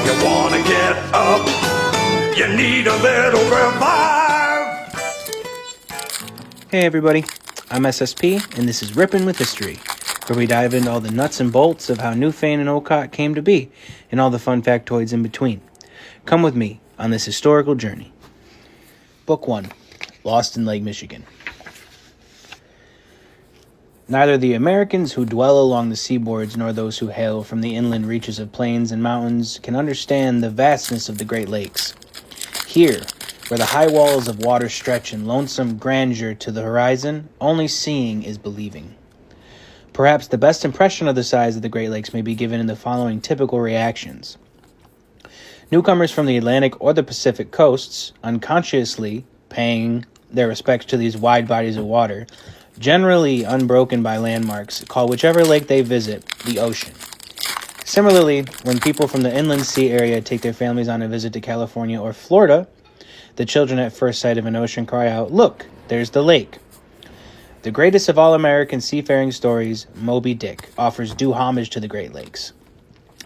You wanna get up, you need a little revive. Hey everybody, I'm SSP, and this is Ripping With Historyy, where we dive into all the nuts and bolts of how Newfane and Olcott came to be, and all the fun factoids in between. Come with me on this historical journey. Book 1, Lost in Lake Michigan. Neither the Americans who dwell along the seaboards nor those who hail from the inland reaches of plains and mountains can understand the vastness of the Great Lakes. Here, where the high walls of water stretch in lonesome grandeur to the horizon, only seeing is believing. Perhaps the best impression of the size of the Great Lakes may be given in the following typical reactions. Newcomers from the Atlantic or the Pacific coasts, unconsciously paying their respects to these wide bodies of water, generally unbroken by landmarks, call whichever lake they visit the ocean. Similarly, when people from the inland sea area take their families on a visit to California or Florida, the children at first sight of an ocean cry out, "Look, there's the lake." The greatest of all American seafaring stories, Moby Dick, offers due homage to the Great Lakes.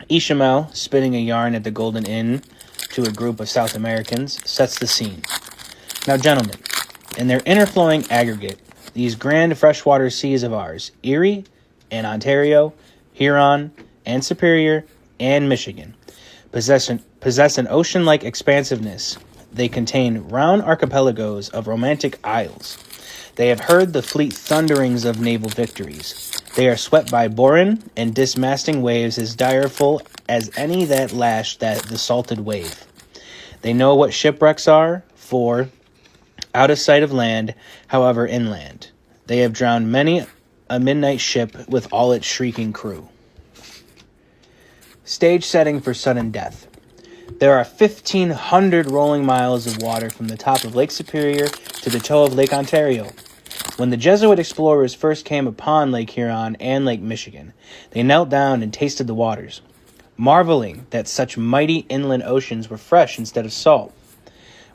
Ishmael, spinning a yarn at the Golden Inn to a group of South Americans, sets the scene. Now, gentlemen, in their inner-flowing aggregate, these grand freshwater seas of ours, Erie and Ontario, Huron and Superior and Michigan, possess an ocean-like expansiveness. They contain round archipelagos of romantic isles. They have heard the fleet thunderings of naval victories. They are swept by borin and dismasting waves as direful as any that lash the salted wave. They know what shipwrecks are, for out of sight of land, however inland. They have drowned many a midnight ship with all its shrieking crew. Stage setting for sudden death. There are 1,500 rolling miles of water from the top of Lake Superior to the toe of Lake Ontario. When the Jesuit explorers first came upon Lake Huron and Lake Michigan, they knelt down and tasted the waters, marveling that such mighty inland oceans were fresh instead of salt.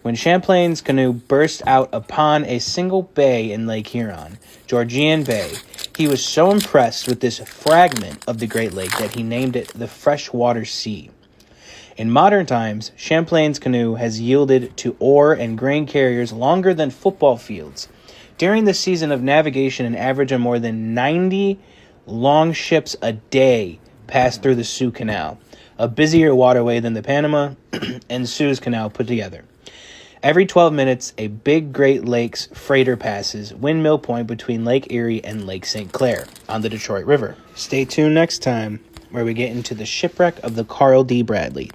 When Champlain's canoe burst out upon a single bay in Lake Huron, Georgian Bay, he was so impressed with this fragment of the Great Lake that he named it the Freshwater Sea. In modern times, Champlain's canoe has yielded to ore and grain carriers longer than football fields. During the season of navigation, an average of more than 90 long ships a day pass through the Suez Canal, a busier waterway than the Panama and Suez Canal put together. Every 12 minutes, a big Great Lakes freighter passes Windmill Point between Lake Erie and Lake St. Clair on the Detroit River. Stay tuned next time, where we get into the shipwreck of the Carl D. Bradley.